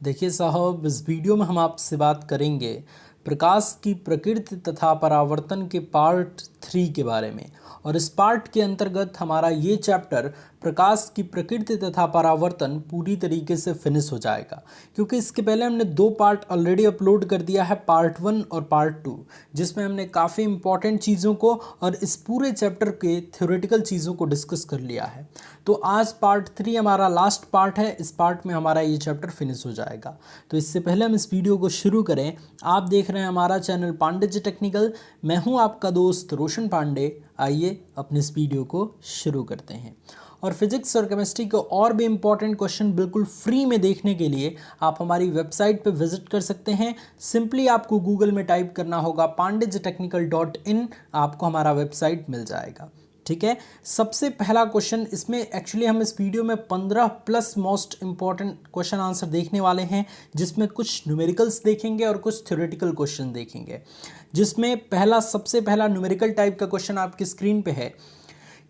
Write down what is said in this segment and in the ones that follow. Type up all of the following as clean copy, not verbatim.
देखिए साहब, इस वीडियो में हम आपसे बात करेंगे प्रकाश की प्रकृति तथा परावर्तन के पार्ट 3 के बारे में। और इस पार्ट के अंतर्गत हमारा ये चैप्टर प्रकाश की प्रकृति तथा परावर्तन पूरी तरीके से फिनिश हो जाएगा, क्योंकि इसके पहले हमने 2 पार्ट ऑलरेडी अपलोड कर दिया है, पार्ट 1 और पार्ट 2, जिसमें हमने काफ़ी इंपॉर्टेंट चीज़ों को और इस पूरे चैप्टर के थ्योरेटिकल चीज़ों को डिस्कस कर लिया है। तो आज पार्ट 3 हमारा लास्ट पार्ट है। इस पार्ट में हमारा ये चैप्टर फिनिश हो जाएगा। तो इससे पहले हम इस वीडियो को शुरू करें, आप देख रहे हैं हमारा चैनल पांडे जी टेक्निकल। मैं हूं आपका दोस्त रोशन पांडे। आइए अपने इस वीडियो को शुरू करते हैं। और फिजिक्स और केमिस्ट्री के और भी इंपॉर्टेंट क्वेश्चन बिल्कुल फ्री में देखने के लिए आप हमारी वेबसाइट पर विजिट कर सकते हैं। सिंपली आपको गूगल में टाइप करना होगा pandeytechnical.in, आपको हमारा वेबसाइट मिल जाएगा। ठीक है, सबसे पहला क्वेश्चन, इसमें एक्चुअली हम इस वीडियो में 15 plus most important question answer देखने वाले हैं, जिसमें कुछ न्यूमेरिकल्स देखेंगे और कुछ थ्योरेटिकल क्वेश्चन देखेंगे। जिसमें सबसे पहला न्यूमेरिकल टाइप का क्वेश्चन आपकी स्क्रीन पे है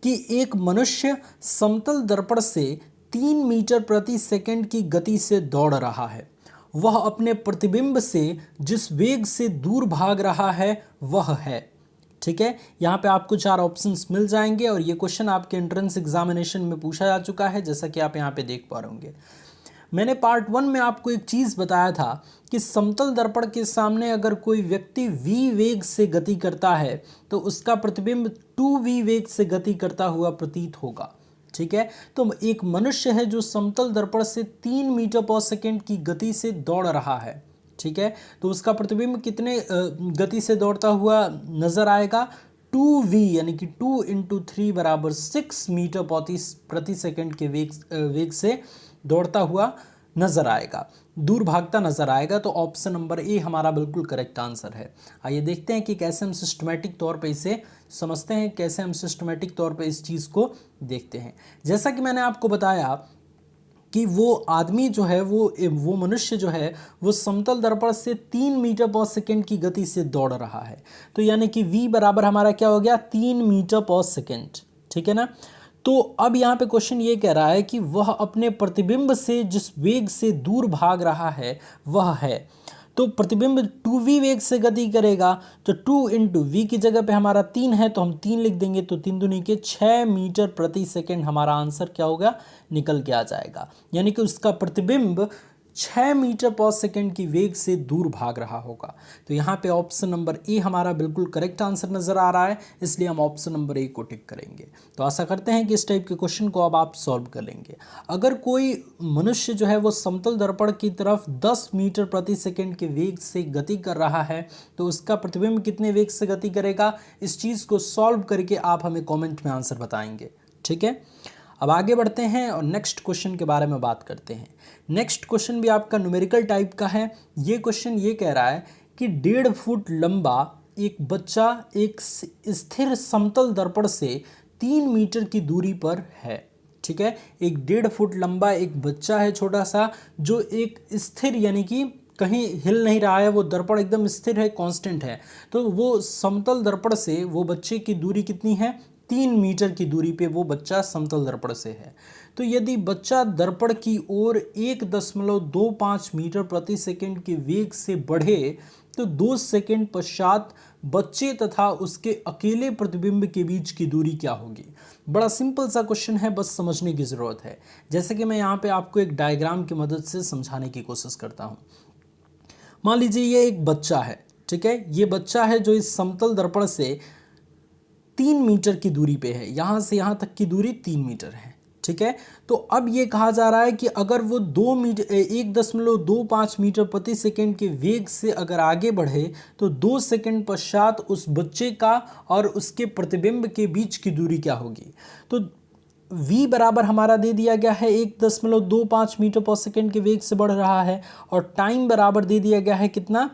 कि एक मनुष्य समतल दर्पण से 3 मीटर प्रति सेकंड की गति से दौड़ रहा है। वह अपने प्रतिबिंब से जिस वेग से दूर भाग रहा है वह है। ठीक है, यहाँ पे आपको 4 ऑप्शंस मिल जाएंगे और ये क्वेश्चन आपके एंट्रेंस एग्जामिनेशन में पूछा जा चुका है, जैसा कि आप यहाँ पे देख पा रहे होंगे। मैंने पार्ट 1 में आपको एक चीज़ बताया था कि समतल दर्पण के सामने अगर कोई व्यक्ति v वेग से गति करता है तो उसका प्रतिबिंब 2v वेग से गति करता हुआ प्रतीत होगा। ठीक है, तो एक मनुष्य है जो समतल दर्पण से 3 मीटर पर सेकेंड की गति से दौड़ रहा है। ठीक है, तो उसका प्रतिबिंब कितने गति से दौड़ता हुआ नजर आएगा? 2v यानी कि 2 × 3 बराबर 6 मीटर प्रति सेकंड के वेग से दौड़ता हुआ नजर आएगा, दूर भागता नजर आएगा। तो ऑप्शन नंबर ए हमारा बिल्कुल करेक्ट आंसर है। आइए देखते हैं कि कैसे हम सिस्टमेटिक तौर पे इसे समझते हैं, कैसे हम सिस्टमेटिक तौर पे इस चीज़ को देखते हैं। जैसा कि मैंने आपको बताया कि वो आदमी जो है, वो मनुष्य जो है, वो समतल दर्पण से 3 मीटर पर सेकेंड की गति से दौड़ रहा है। तो यानी कि v बराबर हमारा क्या हो गया? 3 मीटर पर सेकेंड। ठीक है ना। तो अब यहाँ पे क्वेश्चन ये कह रहा है कि वह अपने प्रतिबिंब से जिस वेग से दूर भाग रहा है वह है। तो प्रतिबिंब 2v वेग से गति करेगा, तो 2 × v की जगह पे हमारा 3 है तो हम 3 लिख देंगे, तो 3 दूनी के 6 मीटर प्रति सेकंड हमारा आंसर क्या होगा? निकल के आ जाएगा। यानी कि उसका प्रतिबिंब 6 मीटर पर सेकंड की वेग से दूर भाग रहा होगा। तो यहाँ पे ऑप्शन नंबर ए हमारा बिल्कुल करेक्ट आंसर नजर आ रहा है, इसलिए हम ऑप्शन नंबर ए को टिक करेंगे। तो आशा करते हैं कि इस टाइप के क्वेश्चन को अब आप सॉल्व कर लेंगे। अगर कोई मनुष्य जो है वो समतल दर्पण की तरफ 10 मीटर प्रति सेकंड के वेग से गति कर रहा है, तो उसका प्रतिबिंब कितने वेग से गति करेगा? इस चीज़ को सॉल्व करके आप हमें कॉमेंट में आंसर बताएंगे। ठीक है, अब आगे बढ़ते हैं और नेक्स्ट क्वेश्चन के बारे में बात करते हैं। नेक्स्ट क्वेश्चन भी आपका न्यूमेरिकल टाइप का है। ये क्वेश्चन ये कह रहा है कि 1.5 फुट लंबा एक बच्चा एक स्थिर समतल दर्पण से 3 मीटर की दूरी पर है। ठीक है, एक 1.5 फुट लंबा एक बच्चा है छोटा सा, जो एक स्थिर यानी कि कहीं हिल नहीं रहा है, वो दर्पण एकदम स्थिर है, कांस्टेंट है। तो वो समतल दर्पण से वो बच्चे की दूरी कितनी है? 3 मीटर की दूरी पे वो बच्चा समतल दर्पण से है। तो यदि बच्चा दर्पण की ओर 1.25 मीटर प्रति सेकंड के वेग से बढ़े तो 2 सेकंड पश्चात बच्चे तथा उसके अकेले प्रतिबिंब के बीच की दूरी क्या होगी? बड़ा सिंपल सा क्वेश्चन है, बस समझने की ज़रूरत है। जैसे कि मैं यहाँ पे आपको एक डायग्राम की मदद से समझाने की कोशिश करता हूँ। मान लीजिए ये एक बच्चा है। ठीक है, ये बच्चा है जो इस समतल दर्पण से 3 मीटर की दूरी पे है, यहाँ से यहाँ तक की दूरी 3 मीटर है। ठीक है, तो अब ये कहा जा रहा है कि अगर वो 1.25 मीटर प्रति सेकंड के वेग से अगर आगे बढ़े तो 2 सेकंड पश्चात उस बच्चे का और उसके प्रतिबिंब के बीच की दूरी क्या होगी? तो v बराबर हमारा दे दिया गया है 1.25 मीटर पर सेकंड के वेग से बढ़ रहा है, और टाइम बराबर दे दिया गया है कितना?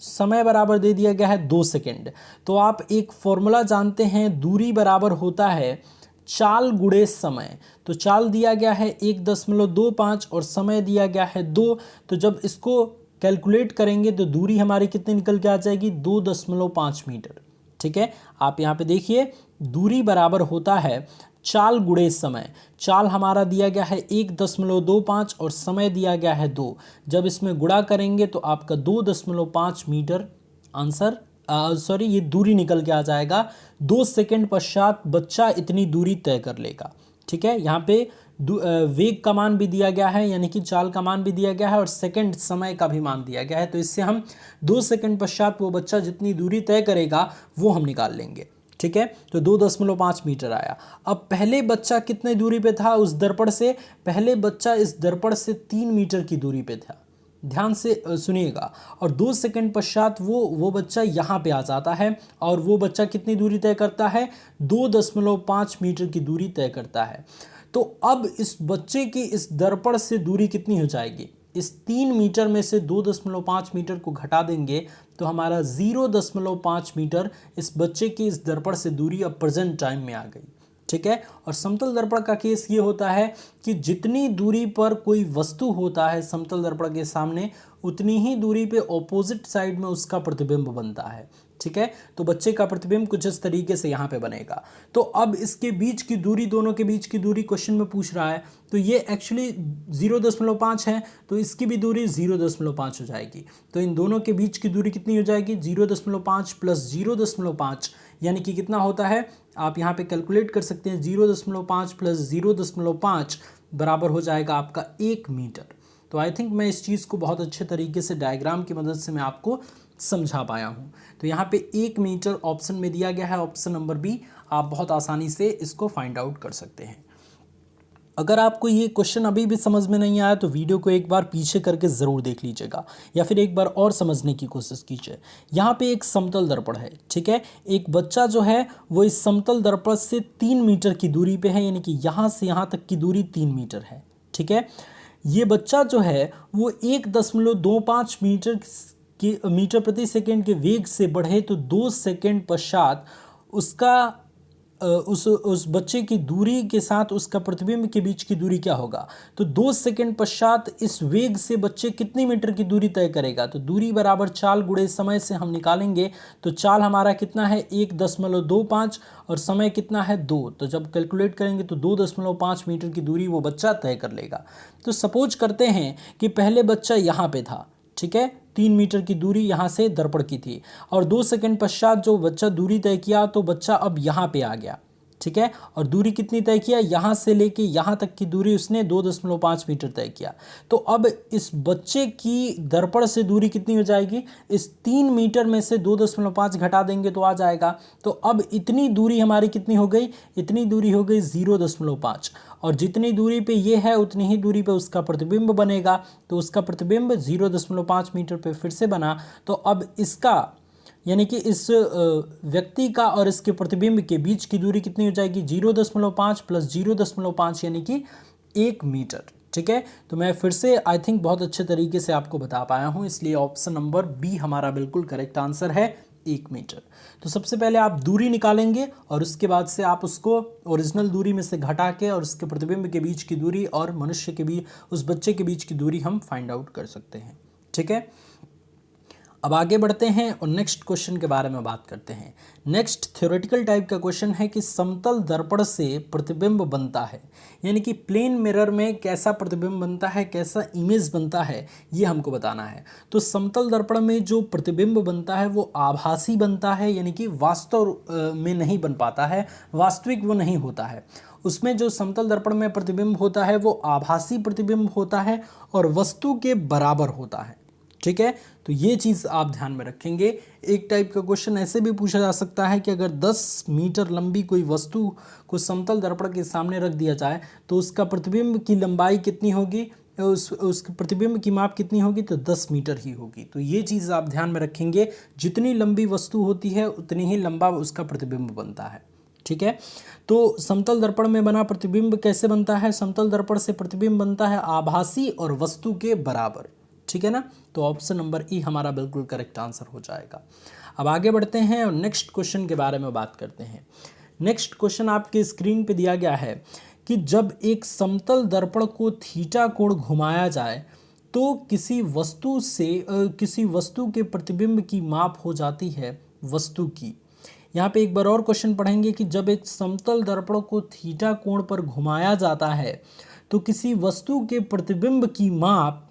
समय बराबर दे दिया गया है 2 सेकंड। तो आप एक फॉर्मूला जानते हैं, दूरी बराबर होता है चाल गुणे समय। तो चाल दिया गया है 1.25 और समय दिया गया है 2। तो जब इसको कैलकुलेट करेंगे तो दूरी हमारी कितनी निकल के आ जाएगी? 2.5 मीटर। ठीक है, आप यहाँ पे देखिए, दूरी बराबर होता है चाल गुणे समय। चाल हमारा दिया गया है 1.25 और समय दिया गया है 2। जब इसमें गुणा करेंगे तो आपका 2.5 मीटर आंसर सॉरी ये दूरी निकल के आ जाएगा। 2 सेकंड पश्चात बच्चा इतनी दूरी तय कर लेगा। ठीक है, यहाँ पे वेग का मान भी दिया गया है, यानी कि चाल का मान भी दिया गया है और सेकंड समय का भी मान दिया गया है। तो इससे हम 2 सेकंड पश्चात वो बच्चा जितनी दूरी तय करेगा वो हम निकाल लेंगे। ठीक है, तो 2.5 मीटर आया। अब पहले बच्चा कितने दूरी पे था उस दर्पण से? पहले बच्चा इस दर्पण से 3 मीटर की दूरी पे था। ध्यान से सुनिएगा। और 2 सेकंड पश्चात वो बच्चा यहाँ पे आ जाता है और वो बच्चा कितनी दूरी तय करता है? 2.5 मीटर की दूरी तय करता है। तो अब इस बच्चे की इस दर्पण से दूरी कितनी हो जाएगी? इस 3 मीटर में से 2.5 मीटर को घटा देंगे तो हमारा 0.5 मीटर इस बच्चे की इस दर्पण से दूरी अब प्रेजेंट टाइम में आ गई। ठीक है, और समतल दर्पण का केस ये होता है कि जितनी दूरी पर कोई वस्तु होता है समतल दर्पण के सामने, उतनी ही दूरी पे ऑपोजिट साइड में उसका प्रतिबिंब बनता है। ठीक है, तो बच्चे का प्रतिबिंब कुछ इस तरीके से यहाँ पे बनेगा। तो अब इसके बीच की दूरी, दोनों के बीच की दूरी क्वेश्चन में पूछ रहा है, तो ये एक्चुअली 0.5 है, तो इसकी भी दूरी 0.5 हो जाएगी। तो इन दोनों के बीच की दूरी कितनी हो जाएगी? 0.5 प्लस 0.5 यानी कि कितना होता है? आप यहाँ पे कैलकुलेट कर सकते हैं। 0.5 प्लस 0.5 बराबर हो जाएगा आपका 1 मीटर। तो आई थिंक मैं इस चीज़ को बहुत अच्छे तरीके से डायग्राम की मदद से मैं आपको समझा पाया हूँ। तो यहाँ पे 1 मीटर ऑप्शन में दिया गया है, ऑप्शन नंबर बी। आप बहुत आसानी से इसको फाइंड आउट कर सकते हैं। अगर आपको ये क्वेश्चन अभी भी समझ में नहीं आया तो वीडियो को एक बार पीछे करके ज़रूर देख लीजिएगा या फिर एक बार और समझने की कोशिश कीजिए। यहाँ पे एक समतल दर्पण है। ठीक है, एक बच्चा जो है वो इस समतल दर्पण से 3 मीटर की दूरी पे है, यानी कि यहाँ से यहाँ तक की दूरी 3 मीटर है। ठीक है, ये बच्चा जो है वो 1.25 मीटर प्रति सेकेंड के वेग से बढ़े तो 2 सेकेंड पश्चात उसका उस बच्चे की दूरी के साथ उसका प्रतिबिंब के बीच की दूरी क्या होगा? तो 2 सेकेंड पश्चात इस वेग से बच्चे कितनी मीटर की दूरी तय करेगा? तो दूरी बराबर चाल गुणे समय से हम निकालेंगे। तो चाल हमारा कितना है? 1.25 और समय कितना है? 2। तो जब कैलकुलेट करेंगे तो 2.5 मीटर की दूरी वो बच्चा तय कर लेगा। तो सपोज करते हैं कि पहले बच्चा यहाँ पे था। ठीक है, 3 मीटर की दूरी यहाँ से दर्पण की थी और 2 सेकंड पश्चात जो बच्चा दूरी तय किया तो बच्चा अब यहाँ पे आ गया। ठीक है, और दूरी कितनी तय किया? यहाँ से लेके यहाँ तक की दूरी उसने 2.5 मीटर तय किया। तो अब इस बच्चे की दर्पण से दूरी कितनी हो जाएगी? इस 3 मीटर में से 2.5 घटा देंगे तो आ जाएगा। तो अब इतनी दूरी हमारी कितनी हो गई? इतनी दूरी हो गई 0.5, और जितनी दूरी पे ये है उतनी ही दूरी पे उसका प्रतिबिंब बनेगा। तो उसका प्रतिबिंब 0.5 मीटर पे फिर से बना। तो अब इसका यानी कि इस व्यक्ति का और इसके प्रतिबिंब के बीच की दूरी कितनी हो जाएगी? 0.5 प्लस 0.5 यानी कि 1 मीटर। ठीक है, तो मैं फिर से आई थिंक बहुत अच्छे तरीके से आपको बता पाया हूँ, इसलिए ऑप्शन नंबर बी हमारा बिल्कुल करेक्ट आंसर है, 1 मीटर। तो सबसे पहले आप दूरी निकालेंगे और उसके बाद से आप उसको ओरिजिनल दूरी में से घटा के और उसके प्रतिबिंब के बीच की दूरी और मनुष्य के बीच, उस बच्चे के बीच की दूरी हम फाइंड आउट कर सकते हैं। ठीक है, अब आगे बढ़ते हैं और नेक्स्ट क्वेश्चन के बारे में बात करते हैं। नेक्स्ट थ्योरेटिकल टाइप का क्वेश्चन है कि समतल दर्पण से प्रतिबिंब बनता है, यानी कि प्लेन मिरर में कैसा प्रतिबिंब बनता है, कैसा इमेज बनता है, ये हमको बताना है। तो समतल दर्पण में जो प्रतिबिंब बनता है वो आभासी बनता है, यानी कि वास्तव में नहीं बन पाता है, वास्तविक वो नहीं होता है। उसमें जो समतल दर्पण में प्रतिबिंब होता है वो आभासी प्रतिबिंब होता है और वस्तु के बराबर होता है। ठीक है, तो ये चीज़ आप ध्यान में रखेंगे। एक टाइप का क्वेश्चन ऐसे भी पूछा जा सकता है कि अगर 10 मीटर लंबी कोई वस्तु को समतल दर्पण के सामने रख दिया जाए तो उसका प्रतिबिंब की लंबाई कितनी होगी, उस प्रतिबिंब की माप कितनी होगी? तो 10 मीटर ही होगी। तो ये चीज़ आप ध्यान में रखेंगे, जितनी लंबी वस्तु होती है उतनी ही लंबा उसका प्रतिबिंब बनता है। ठीक है, तो समतल दर्पण में बना प्रतिबिंब कैसे बनता है? समतल दर्पण से प्रतिबिंब बनता है आभासी और वस्तु के बराबर। ठीक है ना, तो ऑप्शन नंबर ई हमारा बिल्कुल करेक्ट आंसर हो जाएगा। अब आगे बढ़ते हैं और नेक्स्ट क्वेश्चन के बारे में बात करते हैं। नेक्स्ट क्वेश्चन आपके स्क्रीन पे दिया गया है कि जब एक समतल दर्पण को थीटा कोण घुमाया जाए तो किसी वस्तु के प्रतिबिंब की माप हो जाती है वस्तु की। यहाँ पे एक बार और क्वेश्चन पढ़ेंगे कि जब एक समतल दर्पण को थीटा कोण पर घुमाया जाता है तो किसी वस्तु के प्रतिबिंब की माप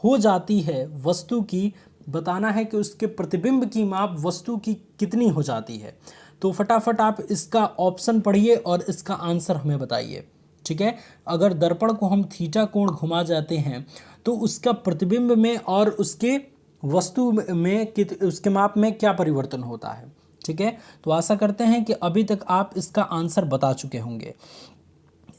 हो जाती है, वस्तु की बताना है कि उसके प्रतिबिंब की माप वस्तु की कितनी हो जाती है। तो फटाफट आप इसका ऑप्शन पढ़िए और इसका आंसर हमें बताइए। ठीक है, अगर दर्पण को हम थीटा कोण घुमा जाते हैं तो उसका प्रतिबिंब में और उसके वस्तु में उसके माप में क्या परिवर्तन होता है। ठीक है, तो आशा करते हैं कि अभी तक आप इसका आंसर बता चुके होंगे।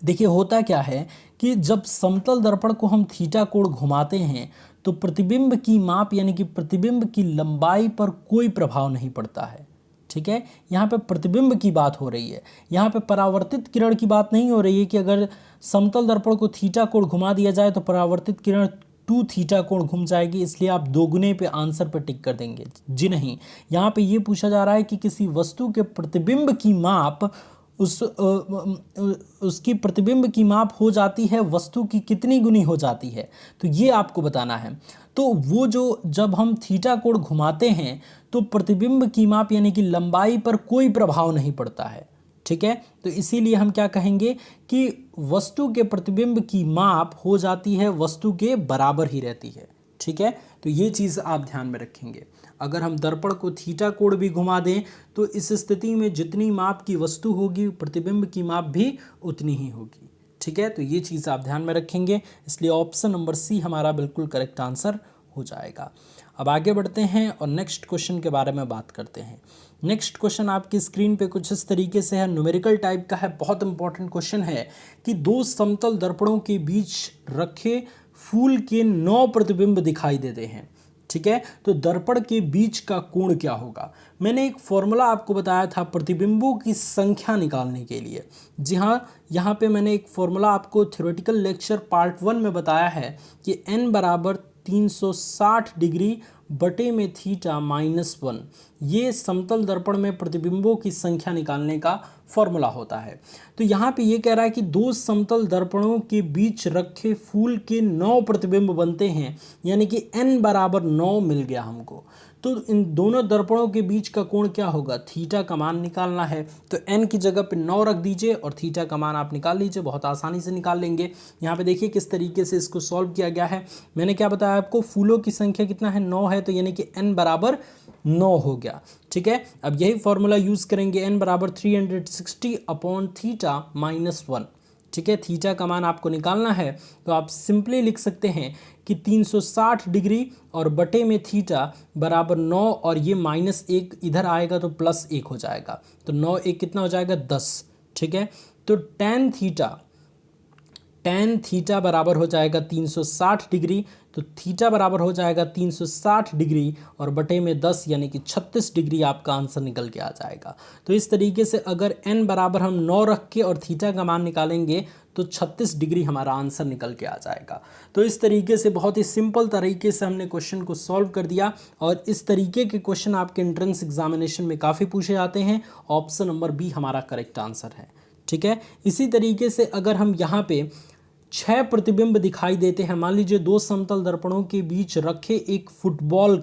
देखिए होता क्या है कि जब समतल दर्पण को हम थीटा कोण घुमाते हैं तो प्रतिबिंब की माप यानी कि प्रतिबिंब की लंबाई पर कोई प्रभाव नहीं पड़ता है। ठीक है, यहाँ पे प्रतिबिंब की बात हो रही है, यहाँ पे परावर्तित किरण की बात नहीं हो रही है कि अगर समतल दर्पण को थीटा कोण घुमा दिया जाए तो परावर्तित किरण 2 थीटा कोण घूम जाएगी, इसलिए आप दोगुने पे आंसर पे टिक कर देंगे। जी नहीं, यहाँ पे ये पूछा जा रहा है कि किसी वस्तु के प्रतिबिंब की माप उसकी प्रतिबिंब की माप हो जाती है वस्तु की कितनी गुनी हो जाती है, तो ये आपको बताना है। तो वो जो जब हम थीटा कोण घुमाते हैं तो प्रतिबिंब की माप यानी कि लंबाई पर कोई प्रभाव नहीं पड़ता है। ठीक है, तो इसीलिए हम क्या कहेंगे कि वस्तु के प्रतिबिंब की माप हो जाती है वस्तु के बराबर ही रहती है। ठीक है, तो ये चीज़ आप ध्यान में रखेंगे। अगर हम दर्पण को थीटा कोण भी घुमा दें तो इस स्थिति में जितनी माप की वस्तु होगी प्रतिबिंब की माप भी उतनी ही होगी। ठीक है, तो ये चीज़ आप ध्यान में रखेंगे, इसलिए ऑप्शन नंबर सी हमारा बिल्कुल करेक्ट आंसर हो जाएगा। अब आगे बढ़ते हैं और नेक्स्ट क्वेश्चन के बारे में बात करते हैं। नेक्स्ट क्वेश्चन आपकी स्क्रीन पे कुछ इस तरीके से है, न्यूमेरिकल टाइप का है, बहुत इंपॉर्टेंट क्वेश्चन है कि 2 समतल दर्पणों के बीच रखे फूल के 9 प्रतिबिंब दिखाई देते हैं। ठीक है, तो दर्पण के बीच का कोण क्या होगा। मैंने एक फॉर्मूला आपको बताया था प्रतिबिंबों की संख्या निकालने के लिए। जी हाँ, यहाँ पे मैंने एक फॉर्मूला आपको थ्योरेटिकल लेक्चर पार्ट 1 में बताया है कि n बराबर 360 डिग्री बटे में थीटा -1, ये समतल दर्पण में प्रतिबिंबों की संख्या निकालने का फॉर्मूला होता है। तो यहाँ पे ये कह रहा है कि 2 समतल दर्पणों के बीच रखे फूल के 9 प्रतिबिंब बनते हैं, यानी कि n बराबर 9 मिल गया हमको। तो इन दोनों दर्पणों के बीच का कोण क्या होगा, थीटा का मान निकालना है। तो n की जगह पे 9 रख दीजिए और थीटा का मान आप निकाल लीजिए, बहुत आसानी से निकाल लेंगे। यहाँ पे देखिए किस तरीके से इसको सॉल्व किया गया है। मैंने क्या बताया आपको, फूलों की संख्या कितना है, 9 है, तो यानी कि n बराबर 9 हो गया। ठीक है, अब यही फॉर्मूला यूज़ करेंगे, n बराबर 360 अपॉन थीटा -1। ठीक है, थीटा का मान आपको निकालना है तो आप सिंपली लिख सकते हैं कि 360 डिग्री और बटे में थीटा बराबर 9 और ये -1 इधर आएगा तो +1 हो जाएगा, तो 9 1 कितना हो जाएगा 10। ठीक है, तो tan थीटा बराबर हो जाएगा 360 डिग्री, तो थीटा बराबर हो जाएगा 360 डिग्री और बटे में 10 यानी कि 36 डिग्री आपका आंसर निकल के आ जाएगा। तो इस तरीके से अगर n बराबर हम 9 रख के और थीटा का मान निकालेंगे तो 36 डिग्री हमारा आंसर निकल के आ जाएगा। तो इस तरीके से बहुत ही सिंपल तरीके से हमने क्वेश्चन को सॉल्व कर दिया और इस तरीके के क्वेश्चन आपके एंट्रेंस एग्जामिनेशन में काफ़ी पूछे जाते हैं। ऑप्शन नंबर बी हमारा करेक्ट आंसर है। ठीक है, इसी तरीके से अगर हम यहाँ पे 6 प्रतिबिंब दिखाई देते हैं, मान लीजिए 2 समतल दर्पणों के बीच रखे एक फुटबॉल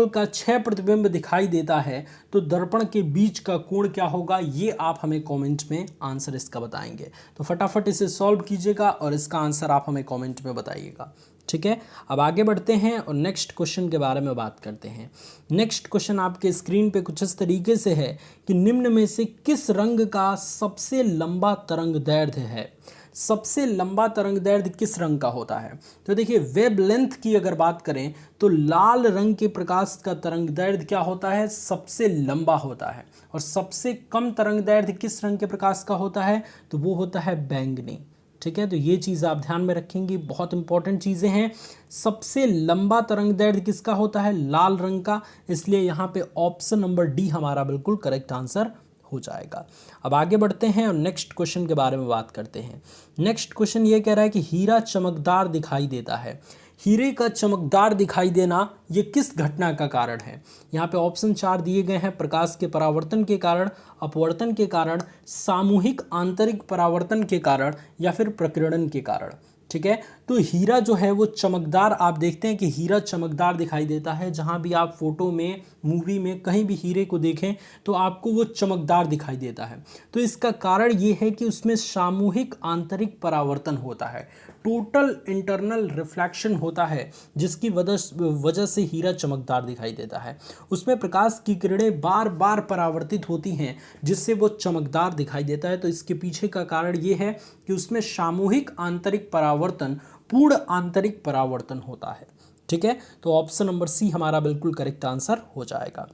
का 6 प्रतिबिंब दिखाई देता है, तो दर्पण के बीच का कोण क्या होगा, ये आप हमें कमेंट में आंसर इसका बताएंगे। तो फटाफट इसे सॉल्व कीजिएगा और इसका आंसर आप हमें कमेंट में बताइएगा। ठीक है, अब आगे बढ़ते हैं और नेक्स्ट क्वेश्चन के बारे में बात करते हैं। नेक्स्ट क्वेश्चन आपके स्क्रीन पे कुछ इस तरीके से है कि निम्न में से किस रंग का सबसे लंबा तरंगदैर्घ्य है। सबसे लंबा तरंगदैर्घ्य किस रंग का होता है, तो देखिए वेवलेंथ की अगर बात करें तो लाल रंग के प्रकाश का तरंगदैर्घ्य क्या होता है, सबसे लंबा होता है। और सबसे कम तरंगदैर्घ्य किस रंग के प्रकाश का होता है, तो वो होता है बैंगनी। ठीक है, तो ये चीज़ आप ध्यान में रखेंगे, बहुत इंपॉर्टेंट चीज़ें हैं। सबसे लंबा तरंगदैर्घ्य किसका होता है, लाल रंग का, इसलिए यहाँ पे ऑप्शन नंबर डी हमारा बिल्कुल करेक्ट आंसर हो जाएगा। अब आगे बढ़ते हैं और नेक्स्ट क्वेश्चन के बारे में बात करते हैं। नेक्स्ट क्वेश्चन ये कह रहा है कि हीरा चमकदार दिखाई देता है। हीरे का चमकदार दिखाई देना ये किस घटना का कारण है। यहाँ पे ऑप्शन 4 दिए गए हैं, प्रकाश के परावर्तन के कारण, अपवर्तन के कारण, सामूहिक आंतरिक परावर्तन के कारण या फिर प्रकीर्णन के कारण। ठीक है, तो हीरा जो है वो चमकदार, आप देखते हैं कि हीरा चमकदार दिखाई देता है। जहाँ भी आप फोटो में, मूवी में कहीं भी हीरे को देखें तो आपको वो चमकदार दिखाई देता है। तो इसका कारण ये है कि उसमें सामूहिक आंतरिक परावर्तन होता है, टोटल इंटरनल रिफ्लेक्शन होता है, जिसकी वजह से हीरा चमकदार दिखाई देता है। उसमें प्रकाश की किरणें बार बार परावर्तित होती हैं, जिससे वो चमकदार दिखाई देता है। तो इसके पीछे का कारण ये है कि उसमें सामूहिक आंतरिक परावर्तन, पूर्ण आंतरिक परावर्तन होता है। ठीक है, तो ऑप्शन नंबर सी हमारा बिल्कुल करेक्ट आंसर हो जाएगा।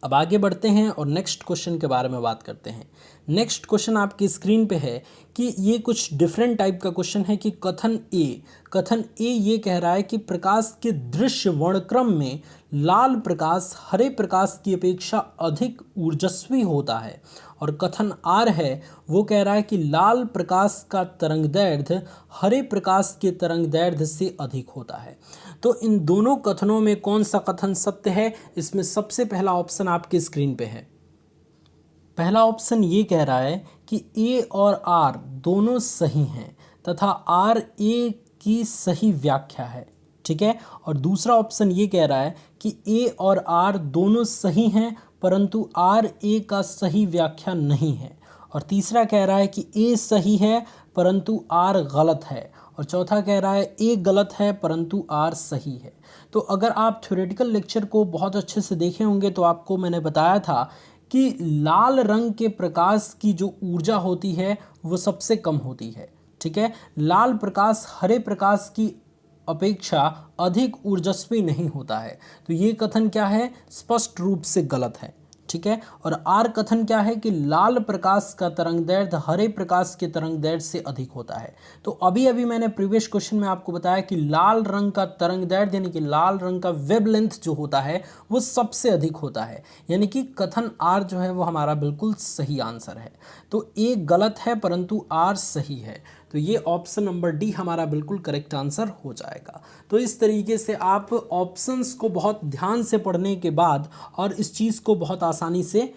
अब आगे बढ़ते हैं और नेक्स्ट क्वेश्चन के बारे में बात करते हैं। नेक्स्ट क्वेश्चन आपकी स्क्रीन पे है कि ये कुछ डिफरेंट टाइप का क्वेश्चन है कि कथन ए ये कह रहा है कि प्रकाश के दृश्य वर्णक्रम में लाल प्रकाश हरे प्रकाश की अपेक्षा अधिक ऊर्जस्वी होता है। और कथन आर है वो कह रहा है कि लाल प्रकाश का तरंगदैर्ध्य हरे प्रकाश के तरंगदैर्ध्य से अधिक होता है। तो इन दोनों कथनों में कौन सा कथन सत्य है? इसमें सबसे पहला ऑप्शन आपकी स्क्रीन पे है। पहला ऑप्शन ये कह रहा है कि ए और आर दोनों सही हैं तथा आर ए की सही व्याख्या है। ठीक है, और दूसरा ऑप्शन ये कह रहा है कि ए और आर दोनों सही हैं परंतु आर ए का सही व्याख्या नहीं है। और तीसरा कह रहा है कि ए सही है परंतु आर गलत है। और चौथा कह रहा है ए गलत है परंतु आर सही है। तो अगर आप थ्योरेटिकल लेक्चर को बहुत अच्छे से देखे होंगे तो आपको मैंने बताया था कि लाल रंग के प्रकाश की जो ऊर्जा होती है वो सबसे कम होती है। ठीक है, लाल प्रकाश हरे प्रकाश की अपेक्षा अधिक ऊर्जस्वी नहीं होता है। तो ये कथन क्या है? स्पष्ट रूप से गलत है। ठीक है, और आर कथन क्या है कि लाल प्रकाश का तरंगदैर्ध्य हरे प्रकाश के तरंगदैर्ध्य से अधिक होता है। तो अभी मैंने प्रीवियस क्वेश्चन में आपको बताया कि लाल रंग का तरंगदैर्ध्य यानी कि लाल रंग का वेवलेंथ जो होता है वो सबसे अधिक होता है, यानी कि कथन आर जो है वो हमारा बिल्कुल सही आंसर है। तो ए गलत है परंतु आर सही है। तो ये ऑप्शन नंबर डी हमारा बिल्कुल करेक्ट आंसर हो जाएगा। तो इस तरीके से आप ऑप्शंस को बहुत ध्यान से पढ़ने के बाद और इस चीज़ को बहुत आसानी से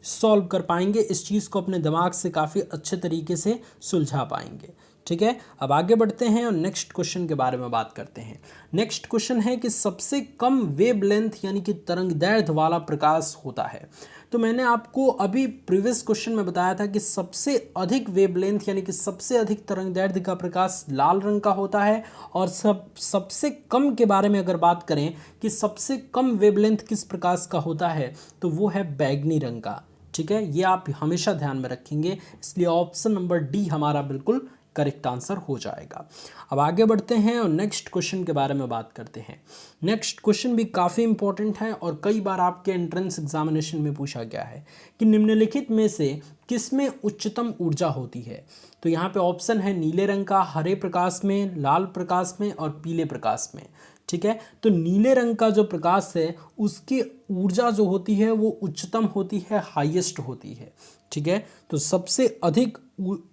सॉल्व कर पाएंगे, इस चीज़ को अपने दिमाग से काफ़ी अच्छे तरीके से सुलझा पाएंगे। ठीक है, अब आगे बढ़ते हैं और नेक्स्ट क्वेश्चन के बारे में बात करते हैं। नेक्स्ट क्वेश्चन है कि सबसे कम वेवलेंथ यानी कि तरंगदैर्ध्य वाला प्रकाश होता है। तो मैंने आपको अभी प्रीवियस क्वेश्चन में बताया था कि सबसे अधिक वेवलेंथ यानी कि सबसे अधिक तरंगदैर्ध्य का प्रकाश लाल रंग का होता है। और सबसे कम के बारे में अगर बात करें कि सबसे कम वेवलेंथ किस प्रकाश का होता है तो वो है बैंगनी रंग का। ठीक है, ये आप हमेशा ध्यान में रखेंगे, इसलिए ऑप्शन नंबर डी हमारा बिल्कुल करेक्ट आंसर हो जाएगा। अब आगे बढ़ते हैं और नेक्स्ट क्वेश्चन के बारे में बात करते हैं। नेक्स्ट क्वेश्चन भी काफ़ी इंपॉर्टेंट है और कई बार आपके एंट्रेंस एग्जामिनेशन में पूछा गया है कि निम्नलिखित में से किसमें उच्चतम ऊर्जा होती है। तो यहाँ पे ऑप्शन है नीले रंग का, हरे प्रकाश में, लाल प्रकाश में और पीले प्रकाश में। ठीक है, तो नीले रंग का जो प्रकाश है उसकी ऊर्जा जो होती है वो उच्चतम होती है, हाईएस्ट होती है। ठीक है, तो सबसे अधिक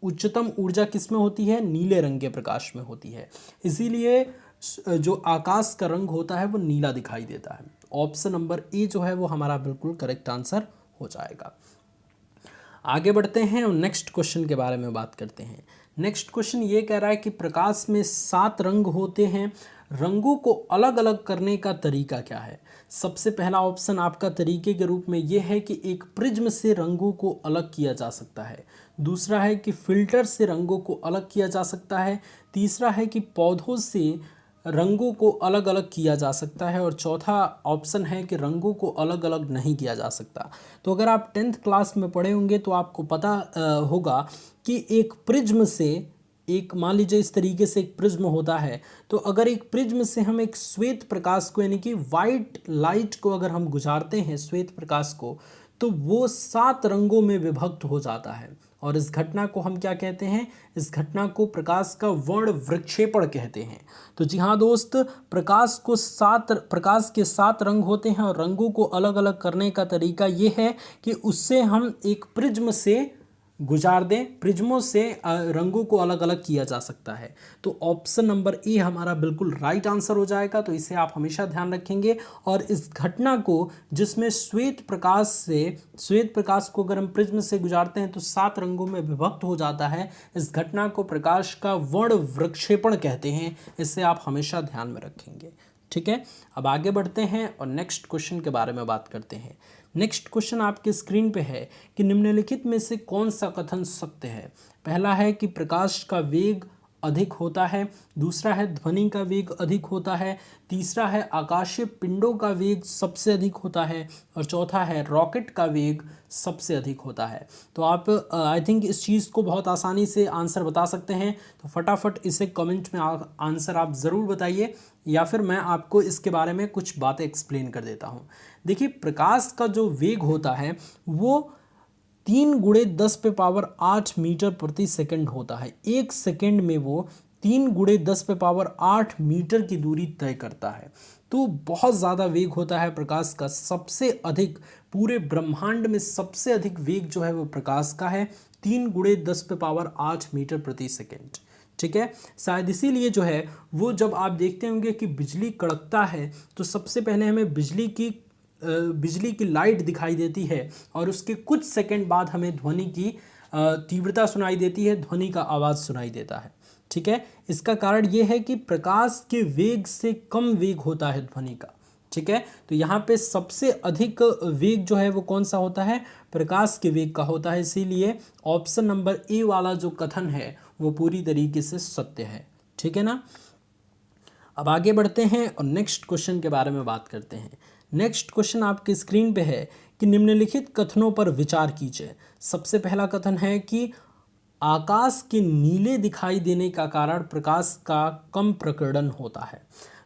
उच्चतम ऊर्जा किस में होती है? नीले रंग के प्रकाश में होती है। इसीलिए जो आकाश का रंग होता है वो नीला दिखाई देता है। ऑप्शन नंबर ए जो है वो हमारा बिल्कुल करेक्ट आंसर हो जाएगा। आगे बढ़ते हैं और नेक्स्ट क्वेश्चन के बारे में बात करते हैं। नेक्स्ट क्वेश्चन ये कह रहा है कि प्रकाश में 7 रंग होते हैं, रंगों को अलग अलग करने का तरीका क्या है? सबसे पहला ऑप्शन आपका तरीके के रूप में ये है कि एक प्रिज्म से रंगों को अलग किया जा सकता है। दूसरा है कि फिल्टर से रंगों को अलग किया जा सकता है। तीसरा है कि पौधों से रंगों को अलग अलग किया जा सकता है। और चौथा ऑप्शन है कि रंगों को अलग अलग नहीं किया जा सकता। तो अगर आप 10th क्लास में पढ़े होंगे तो आपको पता होगा कि एक प्रिज्म से, एक मान लीजिए इस तरीके से एक प्रिज्म होता है, तो अगर एक प्रिज्म से हम एक श्वेत प्रकाश को यानी कि वाइट लाइट को अगर हम गुजारते हैं श्वेत प्रकाश को, तो वो 7 रंगों में विभक्त हो जाता है। और इस घटना को हम क्या कहते हैं? इस घटना को प्रकाश का वर्ण विक्षेपण कहते हैं। तो जी हाँ दोस्त, प्रकाश के 7 रंग होते हैं और रंगों को अलग अलग करने का तरीका ये है कि उससे हम एक प्रिज्म से गुजार दें, प्रिज्मों से रंगों को अलग अलग किया जा सकता है। तो ऑप्शन नंबर ए हमारा बिल्कुल राइट आंसर हो जाएगा। तो इसे आप हमेशा ध्यान रखेंगे। और इस घटना को जिसमें श्वेत प्रकाश को अगर हम प्रिज्म से गुजारते हैं तो 7 रंगों में विभक्त हो जाता है। इस घटना को प्रकाश का वर्ण विक्षेपण कहते हैं। इसे आप हमेशा ध्यान में रखेंगे। ठीक है, अब आगे बढ़ते हैं और नेक्स्ट क्वेश्चन के बारे में बात करते हैं। नेक्स्ट क्वेश्चन आपके स्क्रीन पे है कि निम्नलिखित में से कौन सा कथन सत्य है। पहला है कि प्रकाश का वेग अधिक होता है, दूसरा है ध्वनि का वेग अधिक होता है, तीसरा है आकाशीय पिंडों का वेग सबसे अधिक होता है, और चौथा है रॉकेट का वेग सबसे अधिक होता है। तो आप आई थिंक इस चीज़ को बहुत आसानी से आंसर बता सकते हैं। तो फटाफट इसे कमेंट में आंसर आप ज़रूर बताइए, या फिर मैं आपको इसके बारे में कुछ बातें एक्सप्लेन कर देता हूँ। देखिए, प्रकाश का जो वेग होता है वो 3 × 10⁸ मीटर प्रति सेकंड होता है। एक सेकंड में वो 3 × 10⁸ मीटर की दूरी तय करता है। तो बहुत ज़्यादा वेग होता है प्रकाश का। सबसे अधिक पूरे ब्रह्मांड में सबसे अधिक वेग जो है वो प्रकाश का है, 3 × 10⁸ मीटर प्रति सेकंड। ठीक है, शायद इसीलिए जो है वो जब आप देखते होंगे कि बिजली कड़कता है तो सबसे पहले हमें बिजली की लाइट दिखाई देती है, और उसके कुछ सेकंड बाद हमें ध्वनि की तीव्रता सुनाई देती है, ध्वनि का आवाज़ सुनाई देता है। ठीक है, इसका कारण ये है कि प्रकाश के वेग से कम वेग होता है ध्वनि का। ठीक है, तो यहाँ पे सबसे अधिक वेग जो है वो कौन सा होता है, प्रकाश के वेग का होता है। इसीलिए ऑप्शन नंबर ए वाला जो कथन है वो पूरी तरीके से सत्य है। ठीक है ना। अब आगे बढ़ते हैं और नेक्स्ट क्वेश्चन के बारे में बात करते हैं। नेक्स्ट क्वेश्चन आपके स्क्रीन पे है कि निम्नलिखित कथनों पर विचार कीजिए। सबसे पहला कथन है कि आकाश के नीले दिखाई देने का कारण प्रकाश का कम प्रकीर्णन होता है।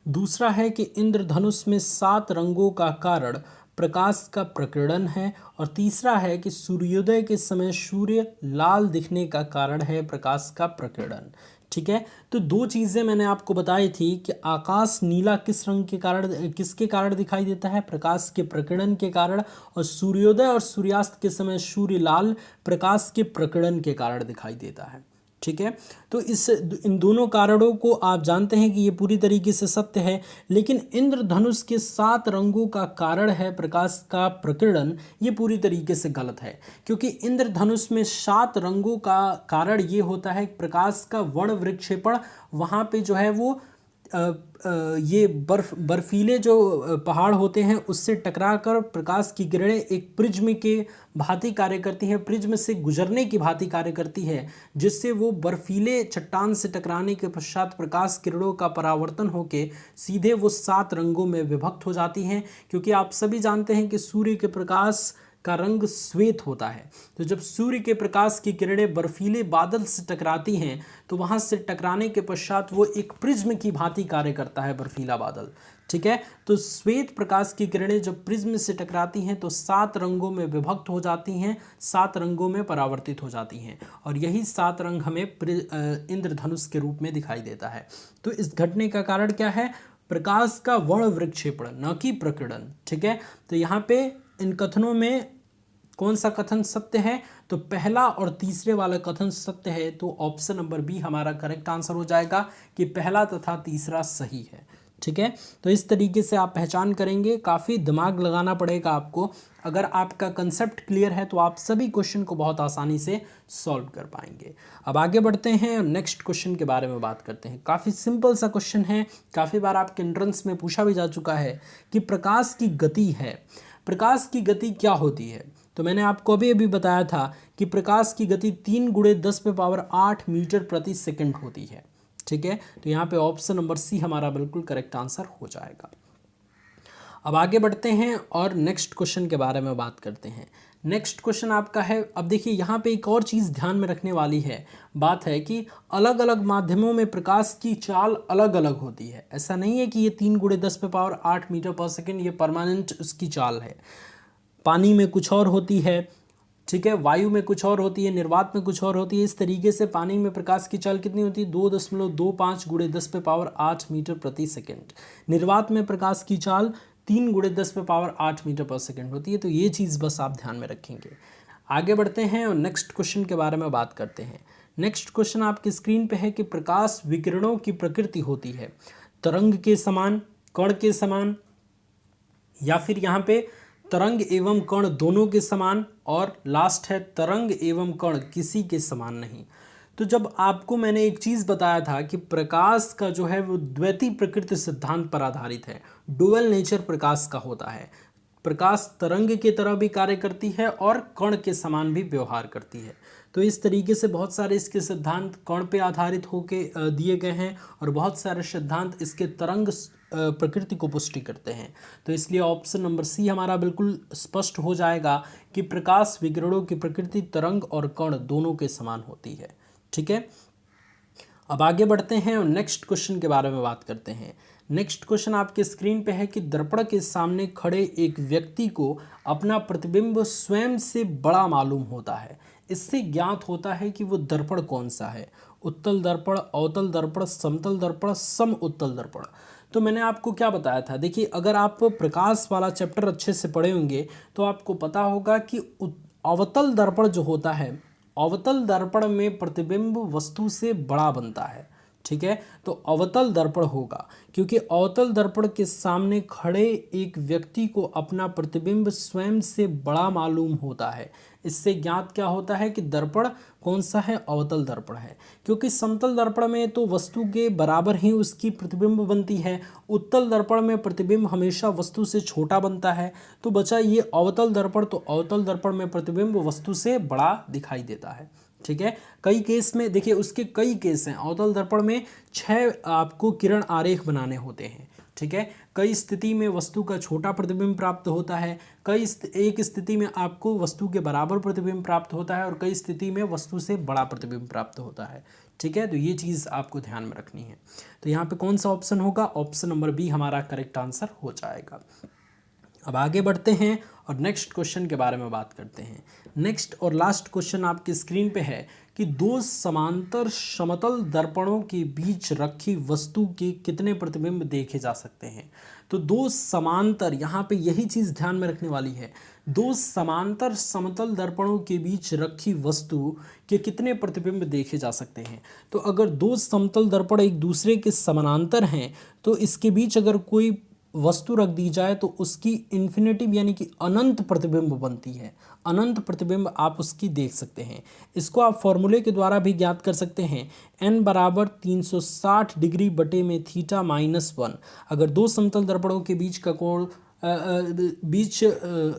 दूसरा है कि इंद्रधनुष में 7 रंगों का कारण प्रकाश का प्रकीर्णन है। और तीसरा है कि सूर्योदय के समय सूर्य लाल दिखने का कारण है प्रकाश का प्रकीर्णन। ठीक है, तो 2 चीज़ें मैंने आपको बताई थी कि आकाश नीला किस रंग के कारण, किसके कारण दिखाई देता है, प्रकाश के प्रकीर्णन के कारण, और सूर्योदय और सूर्यास्त के समय सूर्य लाल प्रकाश के प्रकीर्णन के कारण दिखाई देता है। ठीक है, तो इन दोनों कारणों को आप जानते हैं कि ये पूरी तरीके से सत्य है। लेकिन इंद्रधनुष के 7 रंगों का कारण है प्रकाश का प्रकीर्णन, ये पूरी तरीके से गलत है। क्योंकि इंद्रधनुष में 7 रंगों का कारण ये होता है प्रकाश का वर्ण विक्षेपण। वहाँ पे जो है वो ये बर्फीले जो पहाड़ होते हैं उससे टकराकर प्रकाश की किरणें एक प्रिज्म के भांति कार्य करती हैं, प्रिज्म से गुजरने की भांति कार्य करती है, जिससे वो बर्फीले चट्टान से टकराने के पश्चात प्रकाश किरणों का परावर्तन होकर सीधे वो 7 रंगों में विभक्त हो जाती हैं। क्योंकि आप सभी जानते हैं कि सूर्य के प्रकाश का रंग श्वेत होता है। तो जब सूर्य के प्रकाश की किरणें बर्फीले बादल से टकराती हैं तो वहां से टकराने के पश्चात वो एक प्रिज्म की भांति कार्य करता है बर्फीला बादल। ठीक है, तो श्वेत प्रकाश की किरणें जब प्रिज्म से टकराती हैं तो 7 रंगों में विभक्त हो जाती हैं, 7 रंगों में परावर्तित हो जाती हैं, और यही 7 रंग हमें इंद्रधनुष के रूप में दिखाई देता है। तो इस घटने का कारण क्या है, प्रकाश का वर्ण विक्षेपण, न कि प्रकीर्णन। ठीक है, तो यहाँ पे इन कथनों में कौन सा कथन सत्य है, तो पहला और तीसरे वाला कथन सत्य है। तो ऑप्शन नंबर बी हमारा करेक्ट आंसर हो जाएगा कि पहला तथा तीसरा सही है। ठीक है, तो इस तरीके से आप पहचान करेंगे। काफ़ी दिमाग लगाना पड़ेगा आपको। अगर आपका कंसेप्ट क्लियर है तो आप सभी क्वेश्चन को बहुत आसानी से सॉल्व कर पाएंगे। अब आगे बढ़ते हैं और नेक्स्ट क्वेश्चन के बारे में बात करते हैं। काफ़ी सिंपल सा क्वेश्चन है, काफ़ी बार आपके एंट्रेंस में पूछा भी जा चुका है कि प्रकाश की गति है, प्रकाश की गति क्या होती है। तो मैंने आपको अभी अभी बताया था कि प्रकाश की गति 3 × 10⁸ मीटर प्रति सेकंड होती है। ठीक है, तो यहाँ पे ऑप्शन नंबर सी हमारा बिल्कुल करेक्ट आंसर हो जाएगा। अब आगे बढ़ते हैं और नेक्स्ट क्वेश्चन के बारे में बात करते हैं। नेक्स्ट क्वेश्चन आपका है, अब देखिए यहाँ पे एक और चीज़ ध्यान में रखने वाली है, बात है कि अलग अलग माध्यमों में प्रकाश की चाल अलग अलग होती है। ऐसा नहीं है कि ये 3 × 10⁸ मीटर पर सेकेंड ये परमानेंट उसकी चाल है। पानी में कुछ और होती है, ठीक है, वायु में कुछ और होती है, निर्वात में कुछ और होती है। इस तरीके से पानी में प्रकाश की चाल कितनी होती है, 2.25 × 10⁸ मीटर प्रति सेकेंड। निर्वात में प्रकाश की चाल 3 × 10⁸ मीटर पर सेकेंड होती है। तो ये चीज़ बस आप ध्यान में रखेंगे। आगे बढ़ते हैं और नेक्स्ट क्वेश्चन के बारे में बात करते हैं। नेक्स्ट क्वेश्चन आपकी स्क्रीन पे है कि प्रकाश विकिरणों की प्रकृति होती है तरंग के समान, कण के समान, या फिर यहाँ पे तरंग एवं कण दोनों के समान, और लास्ट है तरंग एवं कण किसी के समान नहीं। तो जब आपको मैंने एक चीज़ बताया था कि प्रकाश का जो है वो द्वैती प्रकृति सिद्धांत पर आधारित है, डुअल नेचर प्रकाश का होता है। प्रकाश तरंग की तरह भी कार्य करती है और कण के समान भी व्यवहार करती है। तो इस तरीके से बहुत सारे इसके सिद्धांत कण पे आधारित होके दिए गए हैं और बहुत सारे सिद्धांत इसके तरंग प्रकृति को पुष्टि करते हैं। तो इसलिए ऑप्शन नंबर सी हमारा बिल्कुल स्पष्ट हो जाएगा कि प्रकाश विकिरणों की प्रकृति तरंग और कण दोनों के समान होती है। ठीक है, अब आगे बढ़ते हैं और नेक्स्ट क्वेश्चन के बारे में बात करते हैं। नेक्स्ट क्वेश्चन आपके स्क्रीन पे है कि दर्पण के सामने खड़े एक व्यक्ति को अपना प्रतिबिंब स्वयं से बड़ा मालूम होता है। इससे ज्ञात होता है कि वो दर्पण कौन सा है, उत्तल दर्पण, अवतल दर्पण, समतल दर्पण, सम उत्तल दर्पण। तो मैंने आपको क्या बताया था, देखिए अगर आप प्रकाश वाला चैप्टर अच्छे से पढ़े होंगे तो आपको पता होगा कि अवतल दर्पण जो होता है, अवतल दर्पण में प्रतिबिंब वस्तु से बड़ा बनता है। ठीक है, तो अवतल दर्पण होगा क्योंकि अवतल दर्पण के सामने खड़े एक व्यक्ति को अपना प्रतिबिंब स्वयं से बड़ा मालूम होता है। इससे ज्ञात क्या होता है कि दर्पण कौन सा है, अवतल दर्पण है। क्योंकि समतल दर्पण में तो वस्तु के बराबर ही उसकी प्रतिबिंब बनती है, उत्तल दर्पण में प्रतिबिंब हमेशा वस्तु से छोटा बनता है। तो बचा ये अवतल दर्पण, तो अवतल दर्पण में प्रतिबिंब वस्तु से बड़ा दिखाई देता है। ठीक है, कई केस में देखिए उसके कई केस हैं। अवतल दर्पण में 6 आपको किरण आरेख बनाने होते हैं। ठीक है, कई स्थिति में वस्तु का छोटा प्रतिबिंब प्राप्त होता है, एक स्थिति में आपको वस्तु के बराबर प्रतिबिंब प्राप्त होता है और कई स्थिति में वस्तु से बड़ा प्रतिबिंब प्राप्त होता है। ठीक है, तो ये चीज़ आपको ध्यान में रखनी है। तो यहाँ पे कौन सा ऑप्शन होगा, ऑप्शन नंबर बी हमारा करेक्ट आंसर हो जाएगा। अब आगे बढ़ते हैं और नेक्स्ट क्वेश्चन के बारे में बात करते हैं। नेक्स्ट और लास्ट क्वेश्चन आपकी स्क्रीन पे है कि दो समांतर समतल दर्पणों के बीच रखी वस्तु के कितने प्रतिबिंब देखे जा सकते हैं। तो दो समांतर, यहाँ पे यही चीज़ ध्यान में रखने वाली है, दो समांतर समतल दर्पणों के बीच रखी वस्तु के कितने प्रतिबिंब देखे जा सकते हैं। तो अगर दो समतल दर्पण एक दूसरे के समानांतर हैं तो इसके बीच अगर कोई वस्तु रख दी जाए तो उसकी इन्फिनिटिव यानी कि अनंत प्रतिबिंब बनती है। अनंत प्रतिबिंब आप उसकी देख सकते हैं। इसको आप फॉर्मूले के द्वारा भी ज्ञात कर सकते हैं, n बराबर 360 डिग्री बटे में थीटा -1। अगर दो समतल दर्पणों के बीच का कोण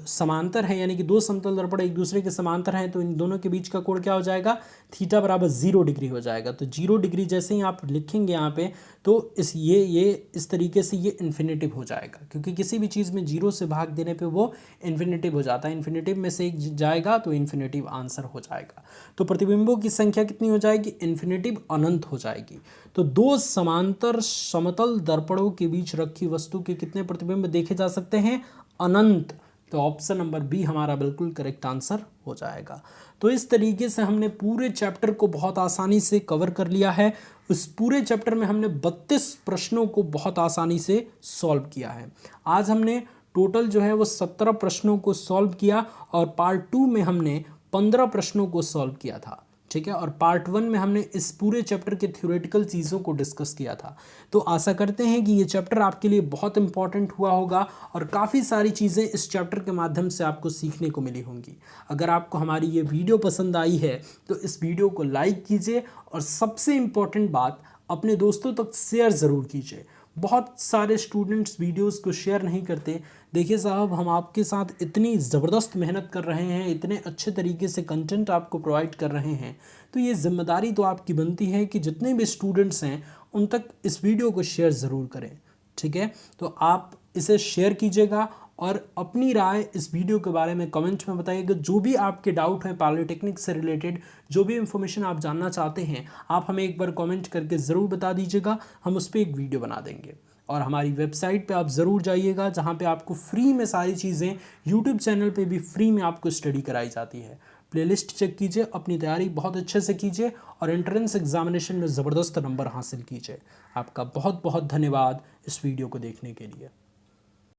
समांतर है, यानी कि दो समतल दर्पण एक दूसरे के समांतर हैं, तो इन दोनों के बीच का कोण क्या हो जाएगा, थीटा बराबर 0 डिग्री हो जाएगा। तो 0 डिग्री जैसे ही आप लिखेंगे यहाँ पे तो इस तरीके से ये इन्फिनेटिव हो जाएगा, क्योंकि किसी भी चीज़ में 0 से भाग देने पे वो इन्फिनेटिव हो जाता है। इन्फिनेटिव में से एक जाएगा तो इन्फिनेटिव आंसर हो जाएगा। तो प्रतिबिंबों की संख्या कितनी हो जाएगी, इन्फिनेटिव अनंत हो जाएगी। तो दो समांतर समतल दर्पणों के बीच रखी वस्तु के कितने प्रतिबिंब देखे जा सकते हैं, अनंत। तो ऑप्शन नंबर बी हमारा बिल्कुल करेक्ट आंसर हो जाएगा। तो इस तरीके से हमने पूरे चैप्टर को बहुत आसानी से कवर कर लिया है। उस पूरे चैप्टर में हमने 32 प्रश्नों को बहुत आसानी से सॉल्व किया है। आज हमने टोटल जो है वो 17 प्रश्नों को सॉल्व किया और पार्ट 2 में हमने 15 प्रश्नों को सॉल्व किया था। ठीक है, और पार्ट 1 में हमने इस पूरे चैप्टर के थ्योरेटिकल चीज़ों को डिस्कस किया था। तो आशा करते हैं कि ये चैप्टर आपके लिए बहुत इंपॉर्टेंट हुआ होगा और काफ़ी सारी चीज़ें इस चैप्टर के माध्यम से आपको सीखने को मिली होंगी। अगर आपको हमारी ये वीडियो पसंद आई है तो इस वीडियो को लाइक कीजिए और सबसे इम्पॉर्टेंट बात, अपने दोस्तों तक शेयर ज़रूर कीजिए। बहुत सारे स्टूडेंट्स वीडियोस को शेयर नहीं करते। देखिए साहब, हम आपके साथ इतनी ज़बरदस्त मेहनत कर रहे हैं, इतने अच्छे तरीके से कंटेंट आपको प्रोवाइड कर रहे हैं, तो ये जिम्मेदारी तो आपकी बनती है कि जितने भी स्टूडेंट्स हैं उन तक इस वीडियो को शेयर ज़रूर करें। ठीक है, तो आप इसे शेयर कीजिएगा और अपनी राय इस वीडियो के बारे में कमेंट में बताइएगा। जो भी आपके डाउट हैं पॉलिटेक्निक से रिलेटेड, जो भी इन्फॉर्मेशन आप जानना चाहते हैं, आप हमें एक बार कमेंट करके ज़रूर बता दीजिएगा। हम उस पर एक वीडियो बना देंगे। और हमारी वेबसाइट पे आप ज़रूर जाइएगा, जहाँ पे आपको फ्री में सारी चीज़ें, यूट्यूब चैनल पे भी फ्री में आपको स्टडी कराई जाती है। प्लेलिस्ट चेक कीजिए, अपनी तैयारी बहुत अच्छे से कीजिए और एंट्रेंस एग्जामिनेशन में ज़बरदस्त नंबर हासिल कीजिए। आपका बहुत बहुत धन्यवाद इस वीडियो को देखने के लिए।